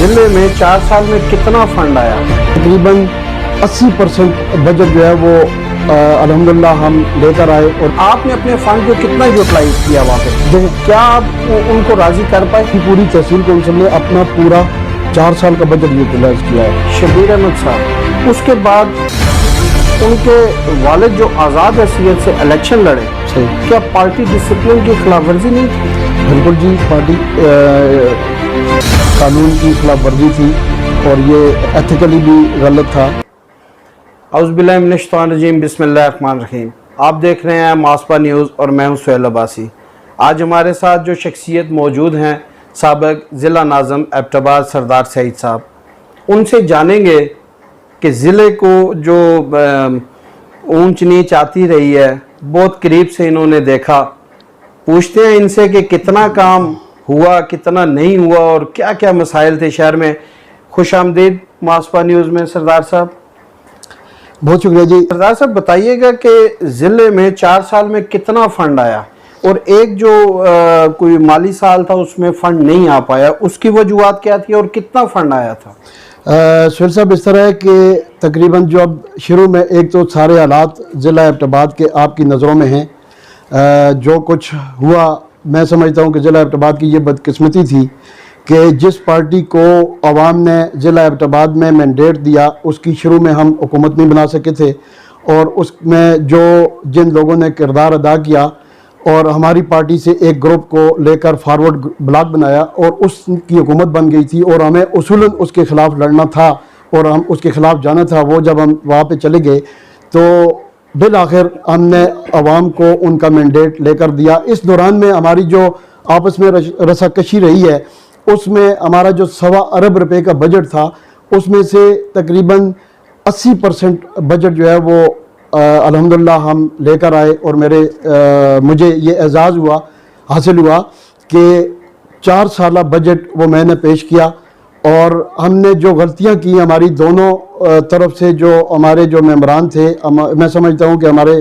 जिले में 4 साल में कितना फंड आया? तकरीबन 80% बजट जो है वो अल्हम्दुलिल्लाह हम लेकर आए। और आपने अपने फंड को कितना यूटिलाइज किया वहाँ पे? क्या आप उनको राजी कर पाए? पूरी तहसील कौंसिल ने अपना पूरा 4 साल का बजट यूटिलाइज किया है। शबीर अहमद साहब, उसके बाद उनके वालिद जो आज़ाद हैसियत से इलेक्शन लड़े, सही, क्या पार्टी डिसिप्लिन की खिलाफ वर्जी नहीं थी? बिल्कुल जी, पार्टी कानून की खिलाफ वर्जी थी और ये एथिकली भी गलत था। औज़ुबिल्लाहि मिनश्शैतानिर्रजीम, बिस्मिल्लाहिर्रहमानिर्रहीम। आप देख रहे हैं मासपा न्यूज़ और मैं हूं सुहेल अब्बासी। आज हमारे साथ जो शख्सियत मौजूद हैं, साबिक़ ज़िला नाज़िम एबटाबाद सरदार सईद साहब। उनसे जानेंगे कि ज़िले को जो ऊंच नीच आती रही है, बहुत करीब से इन्होंने देखा। पूछते हैं इनसे कि कितना काम हुआ, कितना नहीं हुआ और क्या क्या मसाइल थे शहर में। खुश आमदीद मासपा न्यूज़ में सरदार साहब। बहुत शुक्रिया जी। सरदार साहब, बताइएगा कि ज़िले में 4 साल में कितना फ़ंड आया और एक जो कोई माली साल था उसमें फ़ंड नहीं आ पाया, उसकी वजूहत क्या थी और कितना फ़ंड आया था? सुहेल साहब, इस तरह है कि तकरीबन जो अब शुरू में एक तो सारे हालात ज़िला एबटाबाद के आपकी नज़रों में हैं। जो कुछ हुआ, मैं समझता हूँ कि ज़िला एबटाबाद की ये बदकिस्मती थी कि जिस पार्टी को अवाम ने ज़िला एबटाबाद में मैंडेट दिया, उसकी शुरू में हम हुकूमत नहीं बना सके थे और उसमें जो जिन लोगों ने किरदार अदा किया और हमारी पार्टी से एक ग्रुप को लेकर फॉरवर्ड ब्लॉक बनाया और उसकी हुकूमत बन गई थी और हमें उसूलन उसके ख़िलाफ़ लड़ना था और हम उसके ख़िलाफ़ जाना था। वो जब हम वहाँ पे चले गए तो बिल आखिर हमने अवाम को उनका मैंडेट लेकर दिया। इस दौरान में हमारी जो आपस में रसाकशी रही है, उसमें हमारा जो 1.25 अरब रुपए का बजट था, उसमें से तकरीबन 80% बजट जो है वो अल्हम्दुलिल्लाह हम लेकर आए और मुझे ये एजाज़ हासिल हुआ कि 4 साला बजट वो मैंने पेश किया और हमने जो गलतियां की हमारी दोनों तरफ से, जो हमारे जो मेंबरान थे, मैं समझता हूं कि हमारे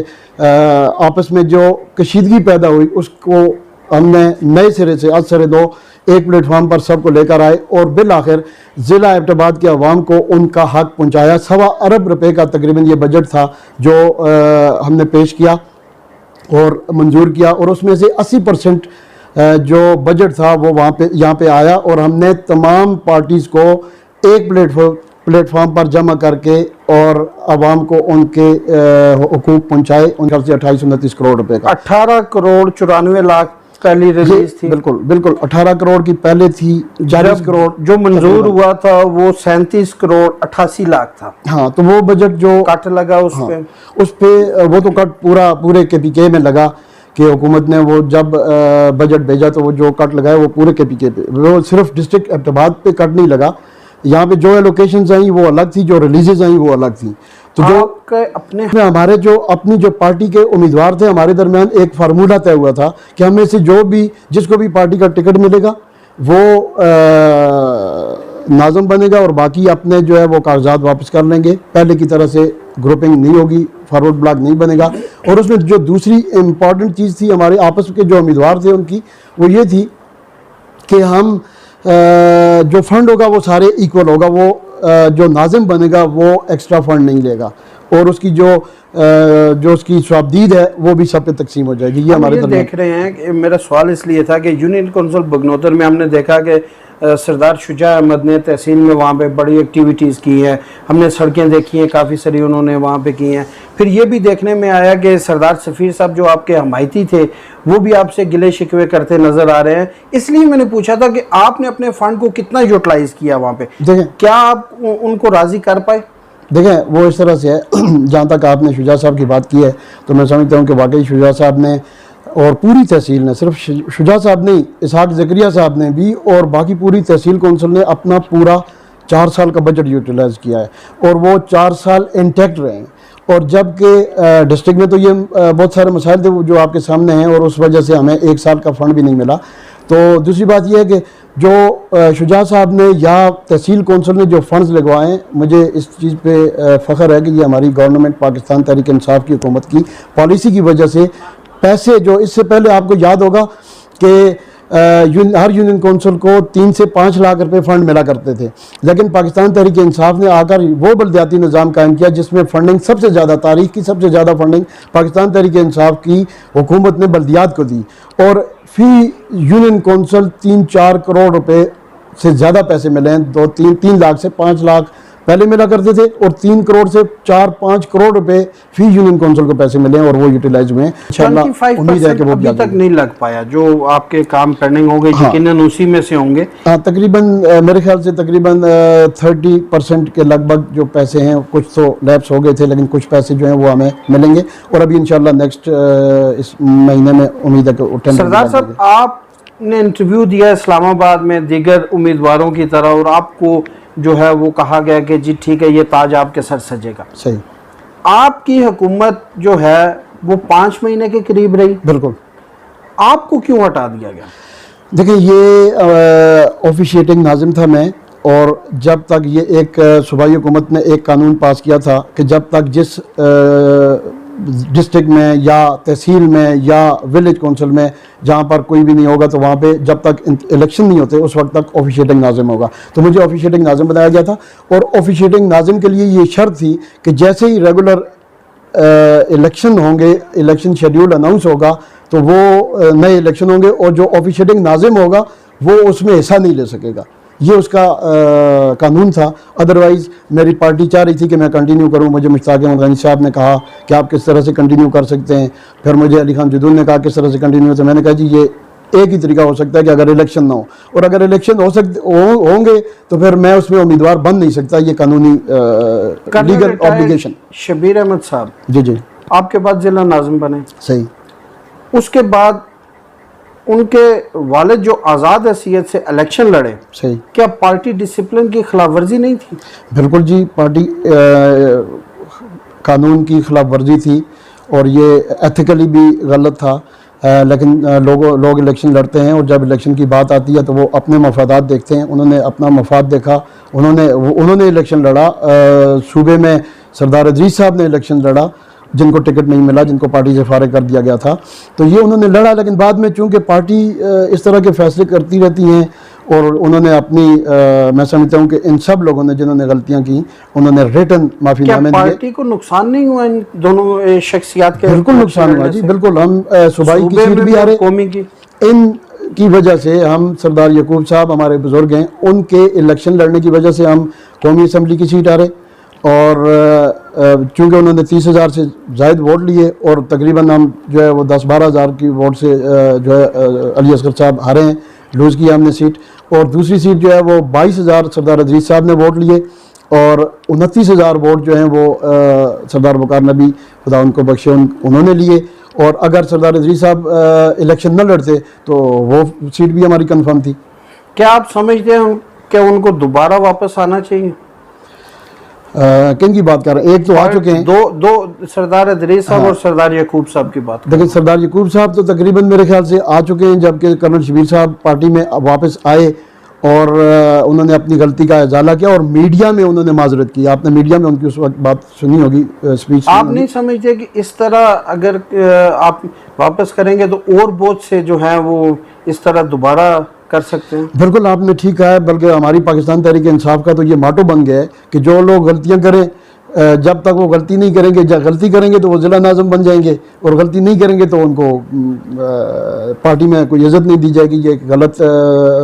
आपस में जो कशीदगी पैदा हुई, उसको हमने नए सिरे से असरे दो एक प्लेटफार्म पर सबको लेकर आए और बिल आखिर ज़िला एबटाबाद के अवाम को उनका हक पहुंचाया। 1.25 अरब रुपए का तकरीबन ये बजट था जो हमने पेश किया और मंजूर किया और उसमें से 80% जो बजट था वो यहाँ पे आया और हमने तमाम पार्टीज़ को एक प्लेटफार्म पर जमा करके और आवाम को उनके हुकूक पहुँचाए। उनका 2829 करोड़ रुपए का 18 करोड़ 94 लाख पहली रिलीज थी। बिल्कुल बिल्कुल, 18 करोड़ की पहले थी। 40 करोड़ जो मंजूर हुआ था वो 37 करोड़ 88 लाख था। हाँ, तो वो बजट जो कट लगा उस पे वो तो कट पूरे KPK में लगा कि हुकूमत ने वो जब बजट भेजा तो वो जो कट लगाया वो पूरे KPK पे, वो सिर्फ डिस्ट्रिक्ट एबटाबाद पे कट नहीं लगा। यहाँ पे जो एलोकेशंस आई वो अलग थी, जो रिलीजेज आई वो अलग थी। तो जो अपने हमारे जो अपनी जो पार्टी के उम्मीदवार थे, हमारे दरमियान एक फार्मूला तय हुआ था कि हमें से जिसको भी पार्टी का टिकट मिलेगा वो नाज़िम बनेगा और बाकी अपने जो है वो कागजात वापस कर लेंगे। पहले की तरह से ग्रुपिंग नहीं होगी, फॉरवर्ड ब्लॉक नहीं बनेगा। और उसमें जो दूसरी इम्पॉर्टेंट चीज़ थी, हमारे आपस के जो उम्मीदवार थे उनकी, वो ये थी कि हम जो फंड होगा वो सारे इक्वल होगा, वो जो नाज़िम बनेगा वो एक्स्ट्रा फंड नहीं लेगा और उसकी जो उसकी स्वाबदीद है वो भी सब पे तकसीम हो जाएगी। ये हमारे देख रहे हैं कि मेरा सवाल इसलिए था कि यूनियन कौंसिल बगनौतर में हमने देखा कि सरदार शुजा अहमद ने तहसील में वहाँ पे बड़ी एक्टिविटीज़ की हैं, हमने सड़कें देखी हैं, काफ़ी सारी उन्होंने वहाँ पे की हैं। फिर ये भी देखने में आया कि सरदार सफ़ीर साहब जो आपके हमायती थे वो भी आपसे गिले शिकवे करते नज़र आ रहे हैं। इसलिए मैंने पूछा था कि आपने अपने फ़ंड को कितना यूटिलाइज़ किया वहाँ पे, क्या आप उनको राज़ी कर पाए? देखें, वो इस तरह से है जहाँ तक आपने शुजा साहब की बात की है तो मैं समझता हूँ कि वाकई शुजा साहब ने और पूरी तहसील ने, सिर्फ शुजा साहब नहीं, इसहाक ज़करिया साहब ने भी और बाकी पूरी तहसील कौंसिल ने अपना पूरा 4 साल का बजट यूटिलाइज़ किया है और वो 4 साल इंटैक्ट रहे हैं। और जबकि डिस्ट्रिक्ट में तो ये बहुत सारे मसाइल थे जो आपके सामने हैं और उस वजह से हमें 1 साल का फ़ंड भी नहीं मिला। तो दूसरी बात यह है कि जो शुजा साहब ने या तहसील कौंसिल ने जो फ़ंड्स लगवाए हैं, मुझे इस चीज़ पे फ़ख्र है कि ये हमारी गवर्नमेंट पाकिस्तान तहरीक इंसाफ की हुकूमत की पॉलिसी की वजह से पैसे जो, इससे पहले आपको याद होगा कि हर यूनियन कौंसिल को 3 से 5 लाख रुपए फंड मिला करते थे, लेकिन पाकिस्तान तहरीक इंसाफ ने आकर वो बल्दियाती निज़ाम कायम किया जिसमें फंडिंग सबसे ज़्यादा, तारीख की सबसे ज़्यादा फंडिंग पाकिस्तान तहरीक इंसाफ की हुकूमत ने बल्दियात को दी, और फी यूनियन कौंसिल 3-4 करोड़ रुपए से ज़्यादा पैसे मिले हैं। 3 लाख से 5 लाख पहले मिला करते थे, और 3 करोड़ से 4-5 करोड़ रुपए फी यूनियन कौंसिल को पैसे मिले हैं, और वो यूटिलाइज हुए हैं। इंशाल्लाह उम्मीद है कि वो अभी तक नहीं लग पाया, जो आपके काम पेंडिंग हो गए, यकीनन उसी में से होंगे। हाँ, तकरीबन मेरे ख्याल से तकरीबन 30% के लगभग जो पैसे हैं, कुछ तो लैप्स हो गए थे, लेकिन कुछ पैसे जो हैं वो हमें मिलेंगे, और अभी इंशाल्लाह नेक्स्ट इस महीने में उम्मीद है कि सरदार साहब, आपने इंटरव्यू दिया इस्लामाबाद में दीगर उम्मीदवारों की तरह, और आपको जो है वो कहा गया कि जी ठीक है, ये ताज आपके सर सजेगा। सही। आपकी हुकूमत जो है वो 5 महीने के करीब रही, बिल्कुल। आपको क्यों हटा दिया गया? देखिए, ये ऑफिशिएटिंग नाजिम था मैं, और जब तक ये एक सूबाई हुकूमत ने एक कानून पास किया था कि जब तक जिस डिस्ट्रिक्ट में या तहसील में या विलेज कौंसिल में जहाँ पर कोई भी नहीं होगा, तो वहाँ पे जब तक इलेक्शन नहीं होते उस वक्त तक ऑफिशिएटिंग नाजिम होगा। तो मुझे ऑफिशिएटिंग नाजिम बनाया गया था, और ऑफिशिएटिंग नाजिम के लिए ये शर्त थी कि जैसे ही रेगुलर इलेक्शन होंगे, इलेक्शन शेड्यूल अनाउंस होगा, तो वो नए इलेक्शन होंगे, और जो ऑफिशिएटिंग नाजिम होगा वो उसमें हिस्सा नहीं ले सकेगा। ये उसका कानून था। अदरवाइज़ मेरी पार्टी चाह रही थी कि मैं कंटिन्यू करूं। मुझे मुश्ताक अहमद गनी साहब ने कहा कि आप किस तरह से कंटिन्यू कर सकते हैं, फिर मुझे अली खान जदून ने कहा किस तरह से कंटिन्यू। तो मैंने कहा जी, ये एक ही तरीका हो सकता है कि अगर इलेक्शन ना हो, और अगर इलेक्शन होंगे तो फिर मैं उसमें उम्मीदवार बन नहीं सकता। ये कानूनी लीगल ऑब्लिगेशन। शबीर अहमद साहब जी आपके बाद जिला नाज़िम बने, सही। उसके बाद उनके वालिद जो आज़ाद हैसियत से इलेक्शन लड़े, सही। क्या पार्टी डिसिप्लिन की खिलाफ वर्जी नहीं थी? बिल्कुल जी, पार्टी कानून की खिलाफ वर्जी थी, और ये एथिकली भी गलत था। लेकिन लोग इलेक्शन लड़ते हैं, और जब इलेक्शन की बात आती है तो वो अपने मफादात देखते हैं। उन्होंने अपना मफाद देखा, उन्होंने इलेक्शन लड़ा। सूबे में सरदार अजीज़ साहब ने इलेक्शन लड़ा, जिनको टिकट नहीं मिला, जिनको पार्टी से फारिग कर दिया गया था, तो ये उन्होंने लड़ा। लेकिन बाद में चूंकि पार्टी इस तरह के फैसले करती रहती हैं, और उन्होंने अपनी मैं समझता हूँ कि इन सब लोगों ने जिन्होंने गलतियां की, उन्होंने रिटन माफीनामे दिए। पार्टी को नुकसान नहीं हुआ इन दोनों शख्सियत के? बिल्कुल नुकसान हुआ जी, बिल्कुल। हम सूबाई की सीट भी हारे, कौमी की की वजह से। हम सरदार यकूब साहब हमारे बुजुर्ग हैं, उनके इलेक्शन लड़ने की वजह से हम कौमी असम्बली की सीट हारे, और चूँकि उन्होंने 30,000 से ज़ायद वोट लिए, और तकरीबन हम जो है वो 10-12 हज़ार की वोट से जो है अली असगर साहब हारे हैं, लूज़ किया हमने सीट। और दूसरी सीट जो है वो 22,000 सरदार अजीज़ साहब ने वोट लिए, और 29,000 वोट जो हैं वो सरदार वकार नबी खुदा उनको बख्शे उन्होंने लिए। और अगर सरदार अजीज़ साहब इलेक्शन न लड़ते तो वो सीट भी हमारी कन्फर्म थी। क्या आप समझते हैं कि उनको दोबारा वापस आना चाहिए? किन की बात कर रहे हैं? एक तो आ चुके हैं, दो सरदार अदरीस साहब और सरदार यकूब साहब की बात। लेकिन सरदार यकूब साहब तो तकरीबन मेरे ख्याल से आ चुके हैं, जबकि कर्नल शबीर साहब पार्टी में वापस आए, और उन्होंने अपनी गलती का इजाला किया, और मीडिया में उन्होंने माजरत की। आपने मीडिया में उनकी उस वक्त बात सुनी होगी, स्पीच। आप नहीं समझते कि इस तरह अगर आप वापस करेंगे तो और बहुत से जो हैं वो इस तरह दोबारा कर सकते हैं? बिल्कुल, आपने ठीक कहा है। बल्कि हमारी पाकिस्तान तहरीक इंसाफ का तो ये मोटो बन गया है कि जो लोग गलतियां करें, जब तक वो गलती नहीं करेंगे, जब गलती करेंगे तो वो जिला नाज़िम बन जाएंगे, और गलती नहीं करेंगे तो उनको पार्टी में कोई इज्जत नहीं दी जाएगी। ये गलत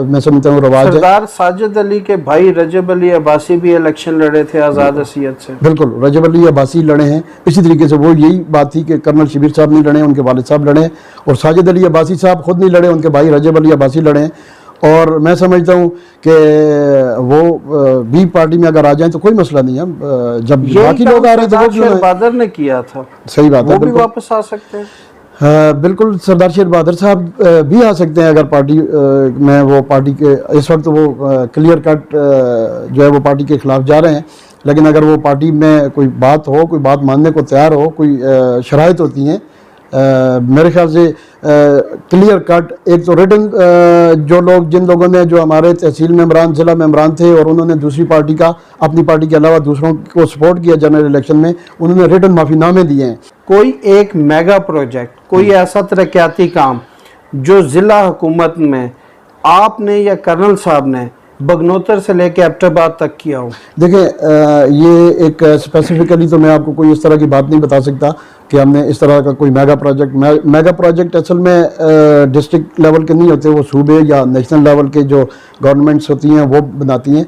मैं समझता हूँ रवाज है। सरदार साजिद अली के भाई रजब अली अब्बासी भी इलेक्शन लड़े थे आज़ाद हैसियत से। बिल्कुल, रजब अली अब्बासी लड़े हैं। इसी तरीके से वो यही बात थी कि कर्नल शबीर साहब नहीं लड़े, उनके वालिद साहब लड़े, और साजिद अली अब्बासी साहब खुद नहीं लड़े, उनके भाई रजब अली अब्बासी लड़े हैं। और मैं समझता हूँ कि वो भी पार्टी में अगर आ जाएं तो कोई मसला नहीं है। जब बाकी लोग आ रहे थे, सरदार बहादुर ने किया था, सही बात है, वो भी वापस आ सकते हैं। बिल्कुल, सरदार शेर बहादुर साहब भी आ सकते हैं अगर पार्टी में वो पार्टी के इस वक्त वो क्लियर कट जो है वो पार्टी के खिलाफ जा रहे हैं। लेकिन अगर वो पार्टी में कोई बात हो, कोई बात मानने को तैयार हो, कोई शराइत होती हैं मेरे ख्याल से क्लियर कट। एक तो रिटन जो लोग, जिन लोगों ने, जो हमारे तहसील मेंबरान, ज़िला मेंबरान थे और उन्होंने दूसरी पार्टी का, अपनी पार्टी के अलावा दूसरों को सपोर्ट किया जनरल इलेक्शन में, उन्होंने रिटन माफीनामे दिए हैं। कोई एक मेगा प्रोजेक्ट, कोई ऐसा तरक्याती काम जो ज़िला हुकूमत में आपने या कर्नल साहब ने बगनोतर से लेके एबटाबाद तक किया हो? देखिए, ये एक स्पेसिफिकली तो मैं आपको कोई इस तरह की बात नहीं बता सकता कि हमने इस तरह का कोई मेगा प्रोजेक्ट असल में डिस्ट्रिक्ट लेवल के नहीं होते, वो सूबे या नेशनल लेवल के जो गवर्नमेंट्स होती हैं वो बनाती हैं।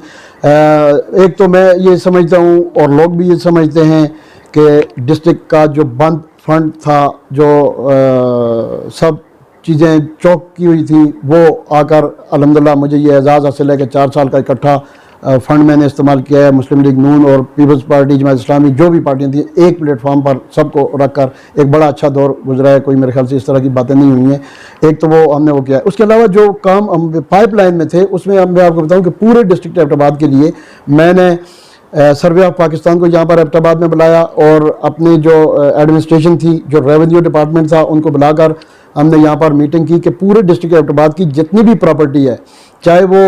एक तो मैं ये समझता हूँ और लोग भी ये समझते हैं कि डिस्ट्रिक्ट का जो बंद फंड था, जो सब चीज़ें चौक की हुई थी, वो आकर अल्हम्दुलिल्लाह मुझे ये एजाज़ हासिल है कि 4 साल का इकट्ठा फंड मैंने इस्तेमाल किया है। मुस्लिम लीग नून और पीपल्स पार्टी, जमात इस्लामी, जो भी पार्टियां थी, एक प्लेटफॉर्म पर सबको रखकर एक बड़ा अच्छा दौर गुजरा है। कोई मेरे ख्याल से इस तरह की बातें नहीं हुई हैं। एक तो वो हमने वो किया है। उसके अलावा जो काम हम पाइपलाइन में थे, उसमें मैं आपको बताऊँ कि पूरे डिस्ट्रिक्ट एबटाबाद के लिए मैंने सर्वे ऑफ पाकिस्तान को यहाँ पर एबटाबाद में बुलाया और अपनी जो एडमिनिस्ट्रेशन थी, जो रेवेन्यू डिपार्टमेंट था, उनको बुलाकर हमने यहाँ पर मीटिंग की कि पूरे डिस्ट्रिक्ट एबटाबाद की जितनी भी प्रॉपर्टी है, चाहे वो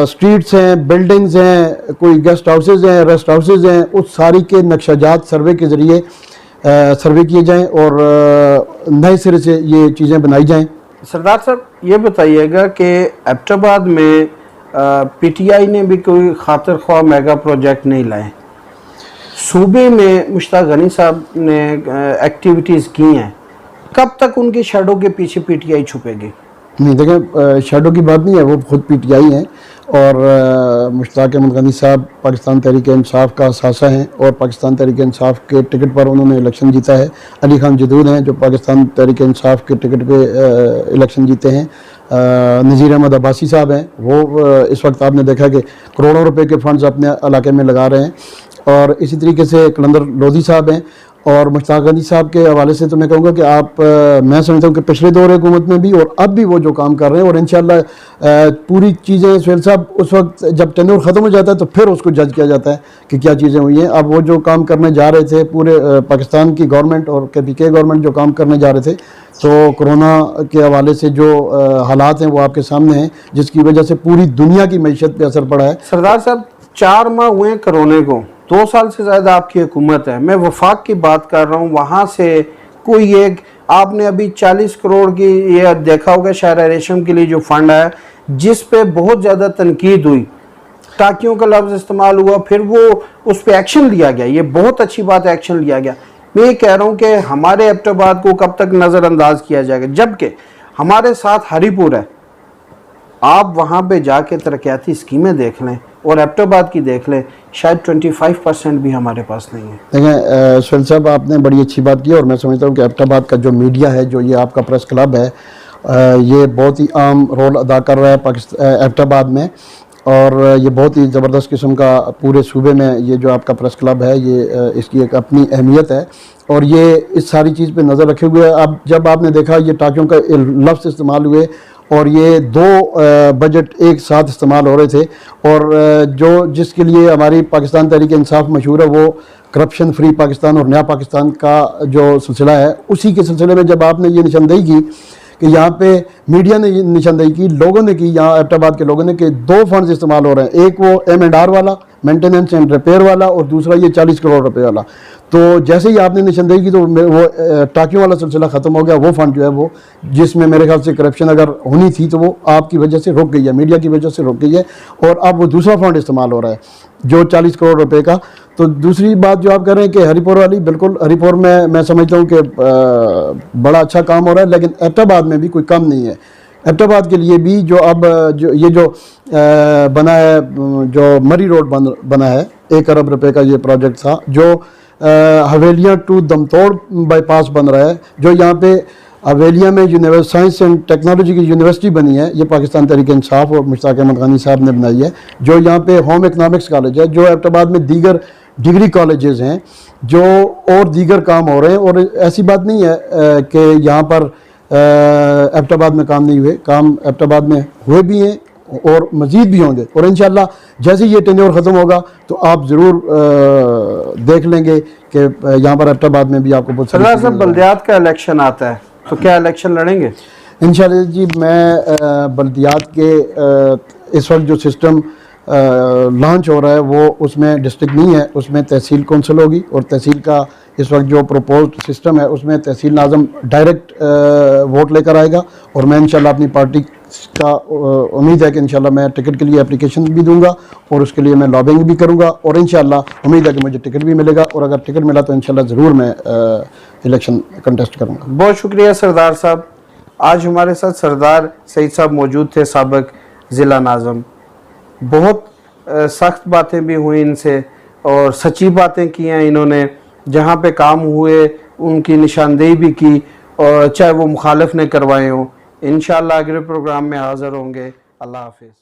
स्ट्रीट्स हैं, बिल्डिंग्स हैं, कोई गेस्ट हाउसेज हैं, रेस्ट हाउसेज हैं, उस सारी के नक्शाजात सर्वे के ज़रिए सर्वे किए जाएं और नए सिरे से ये चीज़ें बनाई जाएं। सरदार साहब, ये बताइएगा कि एबटाबाद में पीटीआई ने भी कोई खातिर ख्वाह मेगा प्रोजेक्ट नहीं लाए। सूबे में मुश्ताक गनी साहब ने एक्टिविटीज़ की हैं, कब तक उनकी शैडो के पीछे पीटीआई छुपेगी? नहीं, देखें, शैडो की बात नहीं है, वो खुद पीटीआई हैं और मुश्ताक अहमद गनी साहब पाकिस्तान तहरीक इंसाफ का असासा हैं और पाकिस्तान तहरीक इंसाफ के टिकट पर उन्होंने इलेक्शन जीता है। अली खान जदूद हैं जो पाकिस्तान तहरीक इंसाफ के टिकट पे इलेक्शन जीते हैं। नज़ीर अहमद अब्बासी साहब हैं, वो इस वक्त आपने देखा कि करोड़ों रुपए के फंड्स अपने इलाके में लगा रहे हैं। और इसी तरीके से कलंदर लोधी साहब हैं। और मुश्ताक गनी साहब के हवाले से तो मैं कहूँगा कि मैं समझता हूँ कि पिछले दौर हुकूमत में भी और अब भी वो जो काम कर रहे हैं, और इंशाल्लाह पूरी चीज़ें सुहेल साहब उस वक्त जब टेन्योर ख़त्म हो जाता है तो फिर उसको जज किया जाता है कि क्या चीज़ें हुई हैं। अब वो जो काम करने जा रहे थे, पूरे पाकिस्तान की गवर्नमेंट और KPK गवर्नमेंट जो काम करने जा रहे थे, तो कोरोना के हवाले से जो हालात हैं वो आपके सामने हैं, जिसकी वजह से पूरी दुनिया की मईशत पर असर पड़ा है। सरदार साहब, 4 माह हुए कोरोना को, 2 साल से ज़्यादा आपकी हुकूमत है। मैं वफाक की बात कर रहा हूँ, वहाँ से कोई एक आपने अभी 40 करोड़ की ये देखा होगा शहर रेशम के लिए जो फंड है, जिस पे बहुत ज़्यादा तनकीद हुई, टाकियों का लफ्ज़ इस्तेमाल हुआ, फिर वो उस पर एक्शन लिया गया। ये बहुत अच्छी बात है, एक्शन लिया गया। मैं ये कह रहा हूँ कि हमारे एबटाबाद को कब तक नज़रअंदाज किया जाएगा, जबकि हमारे साथ हरीपुर है। आप वहाँ पे जाके तरक्याती स्कीमें देख लें और एबटाबाद की देख लें, शायद 25% भी हमारे पास नहीं है। देखें सुहेल साहब, आपने बड़ी अच्छी बात की और मैं समझता हूँ कि एबटाबाद का जो मीडिया है, जो ये आपका प्रेस क्लब है, ये बहुत ही अहम रोल अदा कर रहा है पाकिस्तान एबटाबाद में। और ये बहुत ही ज़बरदस्त किस्म का पूरे सूबे में ये जो आपका प्रेस क्लब है, ये इसकी एक अपनी अहमियत है और ये इस सारी चीज़ पे नज़र रखे हुए। अब जब आपने देखा ये टाकियों का लफ्ज़ इस्तेमाल हुए और ये 2 बजट एक साथ इस्तेमाल हो रहे थे, और जो जिसके लिए हमारी पाकिस्तान तहरीक इंसाफ मशहूर है, वो करप्शन फ्री पाकिस्तान और नया पाकिस्तान का जो सिलसिला है, उसी के सिलसिले में जब आपने ये निशानदेही की कि यहाँ पे मीडिया ने ये निशानदेही की, लोगों ने की, यहाँ एबटाबाद के लोगों ने, कि 2 फंड्स इस्तेमाल हो रहे हैं, एक वो M&R वाला, मेंटेनेंस एंड रिपेयर वाला, और दूसरा ये 40 करोड़ रुपए वाला। तो जैसे ही आपने निशानदेही की तो वो टाकियों वाला सिलसिला ख़त्म हो गया। वो फंड जो है वो, जिसमें मेरे ख्याल से करप्शन अगर होनी थी तो वो आपकी वजह से रुक गई है, मीडिया की वजह से रुक गई है, और अब वो दूसरा फंड इस्तेमाल हो रहा है जो 40 करोड़ रुपए का। तो दूसरी बात जो आप कह रहे हैं कि हरीपुर वाली, बिल्कुल हरीपुर में मैं समझता हूँ कि बड़ा अच्छा काम हो रहा है, लेकिन एबटाबाद में भी कोई कम नहीं है। एबटाबाद के लिए भी जो अब जो बना है, जो मरी रोड बना है, 1 अरब रुपए का ये प्रोजेक्ट था, जो हवेलियाँ टू दमतोड़ बाईपास बन रहा है, जो यहाँ पे हवेलिया में साइंस एंड टेक्नोलॉजी की यूनिवर्सिटी बनी है, ये पाकिस्तान तहरीक इंसाफ और मुश्ताक अहमद गनी साहब ने बनाई है। जो यहाँ पे होम इकनॉमिक्स कॉलेज है, जो एबटाबाद में दीगर डिग्री कॉलेजेस हैं, जो और दीगर काम हो रहे हैं। और ऐसी बात नहीं है कि यहाँ पर एबटाबाद में काम नहीं हुए, काम एबटाबाद में हुए भी हैं और मज़ीद भी होंगे। और इंशाल्लाह जैसे ये टेन्योर ख़त्म होगा तो आप ज़रूर देख लेंगे कि यहाँ पर एबटाबाद में भी आपको बहुत सरदार साहब, बल्दियात का इलेक्शन आता है, तो क्या इलेक्शन लड़ेंगे? इंशाल्लाह जी, मैं बल्दियात के इस वक्त जो सिस्टम लॉन्च हो रहा है वो उसमें डिस्ट्रिक्ट नहीं है, उसमें तहसील कौंसिल होगी और तहसील का इस वक्त जो प्रपोज्ड सिस्टम है उसमें तहसील नाज़म डायरेक्ट वोट लेकर आएगा, और मैं इंशाल्लाह अपनी पार्टी का उम्मीद है कि इंशाल्लाह मैं टिकट के लिए एप्लीकेशन भी दूंगा और उसके लिए मैं लॉबिंग भी करूंगा, और इंशाल्लाह उम्मीद है कि मुझे टिकट भी मिलेगा, और अगर टिकट मिला तो इंशाल्लाह ज़रूर मैं इलेक्शन कंटेस्ट करूंगा। बहुत शुक्रिया सरदार साहब। आज हमारे साथ सरदार सईद साहब मौजूद थे, साबिक ज़िला नाज़म। बहुत सख्त बातें भी हुई इनसे और सच्ची बातें की हैं इन्होंने, जहाँ पे काम हुए उनकी निशानदेही भी की, और चाहे वो मुखालिफ ने करवाए हों। इंशाअल्लाह अगले प्रोग्राम में हाज़िर होंगे। अल्लाह हाफिज़।